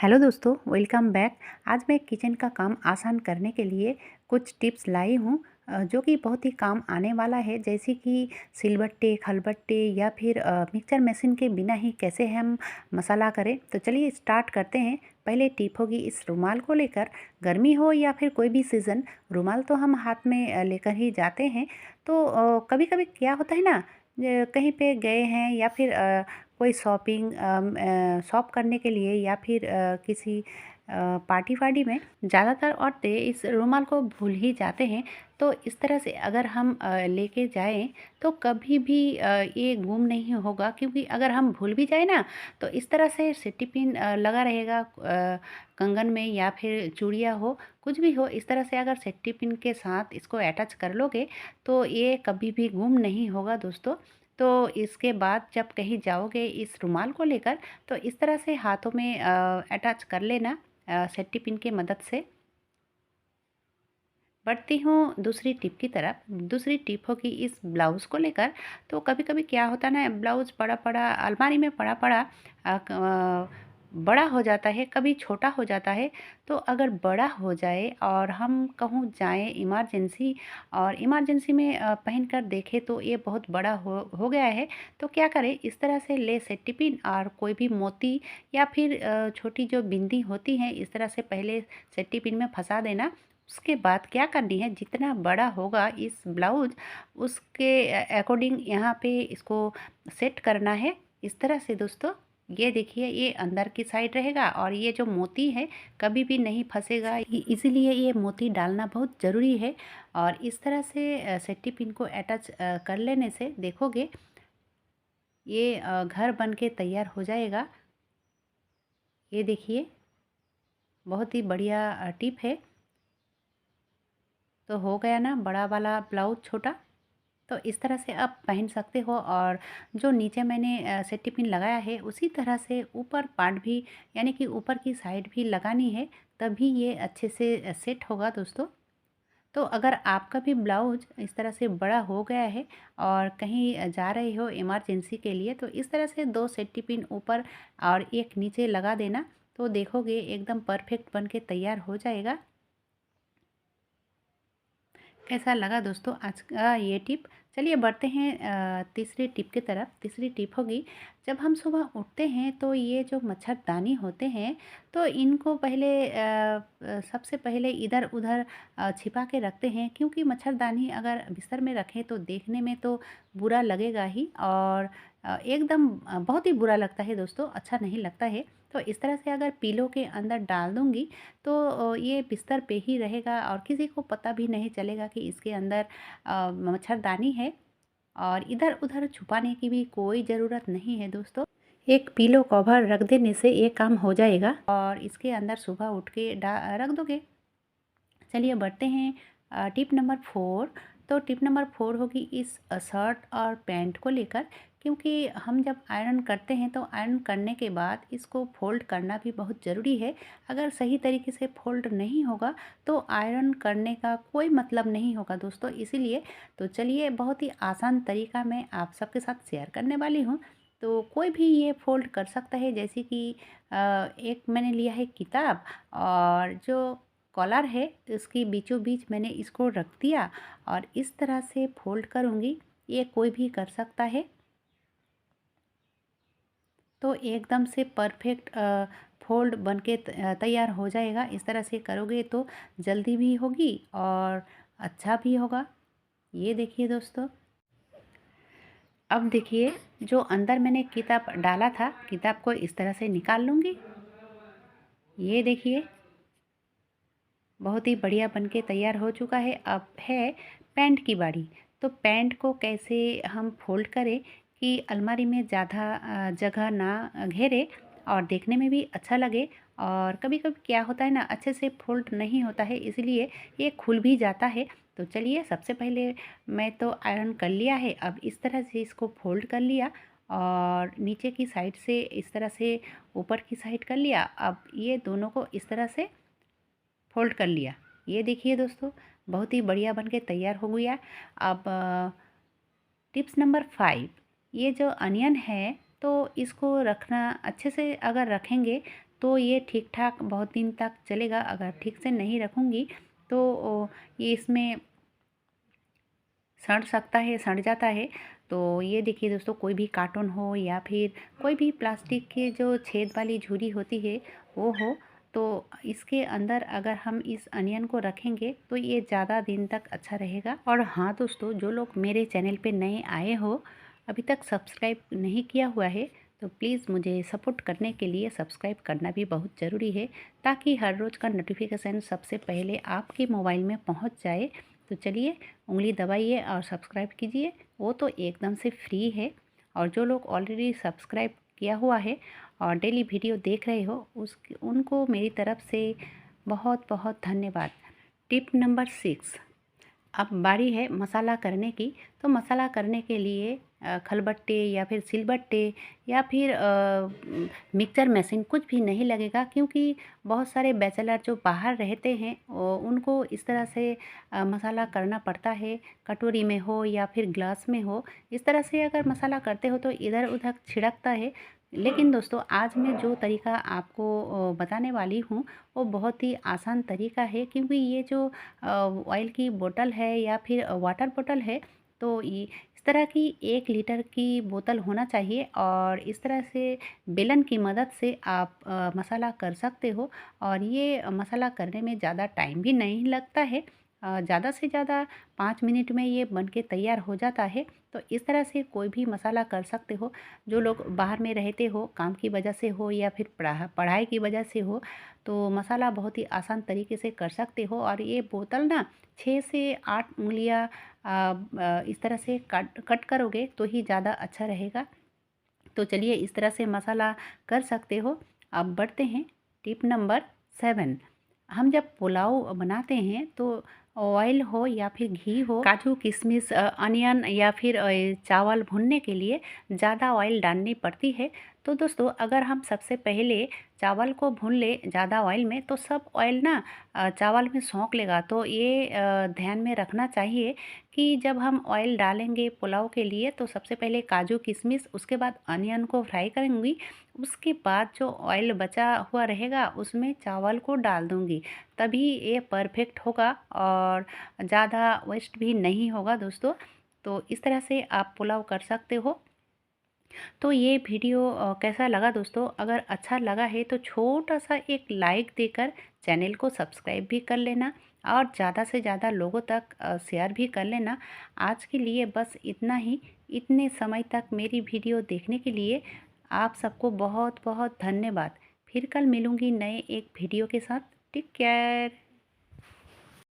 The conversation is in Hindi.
हेलो दोस्तों, वेलकम बैक। आज मैं किचन का काम आसान करने के लिए कुछ टिप्स लाई हूँ जो कि बहुत ही काम आने वाला है। जैसे कि सिलबट्टे, खलबट्टे या फिर मिक्सर मशीन के बिना ही कैसे हम मसाला करें। तो चलिए स्टार्ट करते हैं। पहले टिप होगी इस रुमाल को लेकर। गर्मी हो या फिर कोई भी सीज़न, रुमाल तो हम हाथ में लेकर ही जाते हैं। तो कभी कभी क्या होता है ना, कहीं पे गए हैं या फिर कोई शॉपिंग शॉप करने के लिए या फिर किसी पार्टी वार्टी में ज़्यादातर औरतें इस रुमाल को भूल ही जाते हैं। तो इस तरह से अगर हम लेके जाएं तो कभी भी ये गुम नहीं होगा, क्योंकि अगर हम भूल भी जाए ना तो इस तरह से सेफ्टी पिन लगा रहेगा कंगन में या फिर चूड़िया हो, कुछ भी हो। इस तरह से अगर सेफ्टी पिन के साथ इसको अटैच कर लोगे तो ये कभी भी गुम नहीं होगा दोस्तों। तो इसके बाद जब कहीं जाओगे इस रुमाल को लेकर तो इस तरह से हाथों में अटैच कर लेना सेफ्टी पिन की मदद से। बढ़ती हूँ दूसरी टिप की तरफ। दूसरी टिप होगी इस ब्लाउज़ को लेकर। तो कभी कभी क्या होता है ना, ब्लाउज़ पड़ा पड़ा अलमारी में पड़ा पड़ा बड़ा हो जाता है, कभी छोटा हो जाता है। तो अगर बड़ा हो जाए और हम कहूँ जाएं इमरजेंसी, और इमरजेंसी में पहन कर देखें तो ये बहुत बड़ा हो गया है, तो क्या करें, इस तरह से ले सेफ्टी पिन और कोई भी मोती या फिर छोटी जो बिंदी होती है, इस तरह से पहले सेफ्टी पिन में फंसा देना। उसके बाद क्या करनी है, जितना बड़ा होगा इस ब्लाउज उसके अकॉर्डिंग यहाँ पे इसको सेट करना है। इस तरह से दोस्तों, ये देखिए, ये अंदर की साइड रहेगा और ये जो मोती है कभी भी नहीं फंसेगा, इसीलिए ये मोती डालना बहुत ज़रूरी है। और इस तरह से सेफ्टी पिन को अटैच कर लेने से देखोगे ये घर बन के तैयार हो जाएगा। ये देखिए, बहुत ही बढ़िया टिप है। तो हो गया ना बड़ा वाला ब्लाउज छोटा। तो इस तरह से आप पहन सकते हो। और जो नीचे मैंने सेफ्टी पिन लगाया है उसी तरह से ऊपर पार्ट भी, यानी कि ऊपर की साइड भी लगानी है, तभी ये अच्छे से सेट होगा दोस्तों। तो अगर आपका भी ब्लाउज इस तरह से बड़ा हो गया है और कहीं जा रहे हो इमरजेंसी के लिए, तो इस तरह से दो सेफ्टी पिन ऊपर और एक नीचे लगा देना, तो देखोगे एकदम परफेक्ट बन के तैयार हो जाएगा। कैसा लगा दोस्तों आज का ये टिप। चलिए बढ़ते हैं तीसरी टिप की तरफ। तीसरी टिप होगी, जब हम सुबह उठते हैं तो ये जो मच्छरदानी होते हैं, तो इनको पहले सबसे पहले इधर उधर छिपा के रखते हैं, क्योंकि मच्छरदानी अगर बिस्तर में रखें तो देखने में तो बुरा लगेगा ही, और एकदम बहुत ही बुरा लगता है दोस्तों, अच्छा नहीं लगता है। तो इस तरह से अगर पीलो के अंदर डाल दूँगी तो ये बिस्तर पे ही रहेगा और किसी को पता भी नहीं चलेगा कि इसके अंदर मच्छरदानी है। और इधर उधर छुपाने की भी कोई ज़रूरत नहीं है दोस्तों। एक पीलो कवर रख देने से ये काम हो जाएगा और इसके अंदर सुबह उठ के रख दोगे। चलिए बढ़ते हैं टिप नंबर 4। तो टिप नंबर 4 होगी इस शर्ट और पैंट को लेकर। क्योंकि हम जब आयरन करते हैं तो आयरन करने के बाद इसको फोल्ड करना भी बहुत ज़रूरी है। अगर सही तरीके से फोल्ड नहीं होगा तो आयरन करने का कोई मतलब नहीं होगा दोस्तों। इसीलिए तो चलिए, बहुत ही आसान तरीका मैं आप सबके साथ शेयर करने वाली हूँ। तो कोई भी ये फोल्ड कर सकता है। जैसे कि एक मैंने लिया है किताब, और जो कॉलर है उसकी बीचों बीच मैंने इसको रख दिया और इस तरह से फोल्ड करूँगी। ये कोई भी कर सकता है। तो एकदम से परफेक्ट फोल्ड बन के तैयार हो जाएगा। इस तरह से करोगे तो जल्दी भी होगी और अच्छा भी होगा। ये देखिए दोस्तों, अब देखिए, जो अंदर मैंने किताब डाला था, किताब को इस तरह से निकाल लूँगी। ये देखिए, बहुत ही बढ़िया बनके तैयार हो चुका है। अब है पैंट की बारी। तो पैंट को कैसे हम फोल्ड करें कि अलमारी में ज़्यादा जगह ना घेरे और देखने में भी अच्छा लगे। और कभी कभी क्या होता है ना, अच्छे से फोल्ड नहीं होता है, इसलिए ये खुल भी जाता है। तो चलिए, सबसे पहले मैं तो आयरन कर लिया है। अब इस तरह से इसको फोल्ड कर लिया और नीचे की साइड से इस तरह से ऊपर की साइड कर लिया। अब ये दोनों को इस तरह से फोल्ड कर लिया। ये देखिए दोस्तों, बहुत ही बढ़िया बनके तैयार हो गया। अब टिप्स नंबर 5, ये जो अनियन है तो इसको रखना अच्छे से, अगर रखेंगे तो ये ठीक ठाक बहुत दिन तक चलेगा। अगर ठीक से नहीं रखूँगी तो ये इसमें सड़ सकता है, सड़ जाता है। तो ये देखिए दोस्तों, कोई भी कार्टून हो या फिर कोई भी प्लास्टिक की जो छेद वाली झुर्री होती है वो हो, तो इसके अंदर अगर हम इस अनियन को रखेंगे तो ये ज़्यादा दिन तक अच्छा रहेगा। और हाँ दोस्तों, जो लोग मेरे चैनल पे नए आए हो, अभी तक सब्सक्राइब नहीं किया हुआ है, तो प्लीज़ मुझे सपोर्ट करने के लिए सब्सक्राइब करना भी बहुत ज़रूरी है, ताकि हर रोज़ का नोटिफिकेशन सबसे पहले आपके मोबाइल में पहुंच जाए। तो चलिए, उंगली दबाइए और सब्सक्राइब कीजिए, वो तो एकदम से फ्री है। और जो लोग ऑलरेडी सब्सक्राइब किया हुआ है और डेली वीडियो देख रहे हो, उनको मेरी तरफ से बहुत बहुत धन्यवाद। टिप नंबर 6, अब बारी है मसाला करने की। तो मसाला करने के लिए खलबट्टे या फिर सिलबट्टे या फिर मिक्सर मशीन कुछ भी नहीं लगेगा, क्योंकि बहुत सारे बैचलर जो बाहर रहते हैं उनको इस तरह से मसाला करना पड़ता है। कटोरी में हो या फिर ग्लास में हो, इस तरह से अगर मसाला करते हो तो इधर उधर छिड़कता है। लेकिन दोस्तों, आज मैं जो तरीका आपको बताने वाली हूँ वो बहुत ही आसान तरीका है, क्योंकि ये जो ऑयल की बोतल है या फिर वाटर बोतल है, तो ये इस तरह की 1 लीटर की बोतल होना चाहिए। और इस तरह से बेलन की मदद से आप मसाला कर सकते हो। और ये मसाला करने में ज़्यादा टाइम भी नहीं लगता है, ज़्यादा से ज़्यादा 5 मिनट में ये बन के तैयार हो जाता है। तो इस तरह से कोई भी मसाला कर सकते हो। जो लोग बाहर में रहते हो, काम की वजह से हो या फिर पढ़ाई की वजह से हो, तो मसाला बहुत ही आसान तरीके से कर सकते हो। और ये बोतल ना 6 से 8 उंगलियां इस तरह से कट कट करोगे तो ही ज़्यादा अच्छा रहेगा। तो चलिए, इस तरह से मसाला कर सकते हो। अब बढ़ते हैं टिप नंबर 7। हम जब पुलाव बनाते हैं तो ऑयल हो या फिर घी हो, काजू किशमिश अनियन या फिर चावल भूनने के लिए ज़्यादा ऑयल डालनी पड़ती है। तो दोस्तों, अगर हम सबसे पहले चावल को भून ले ज़्यादा ऑयल में, तो सब ऑयल ना चावल में सोंख लेगा। तो ये ध्यान में रखना चाहिए कि जब हम ऑयल डालेंगे पुलाव के लिए, तो सबसे पहले काजू किशमिश, उसके बाद अनियन को फ्राई करूँगी, उसके बाद जो ऑयल बचा हुआ रहेगा उसमें चावल को डाल दूँगी। तभी ये परफेक्ट होगा और ज़्यादा वेस्ट भी नहीं होगा दोस्तों। तो इस तरह से आप पुलाव कर सकते हो। तो ये वीडियो कैसा लगा दोस्तों? अगर अच्छा लगा है तो छोटा सा एक लाइक देकर चैनल को सब्सक्राइब भी कर लेना और ज़्यादा से ज़्यादा लोगों तक शेयर भी कर लेना। आज के लिए बस इतना ही। इतने समय तक मेरी वीडियो देखने के लिए आप सबको बहुत बहुत धन्यवाद। फिर कल मिलूँगी नए एक वीडियो के साथ। Take care.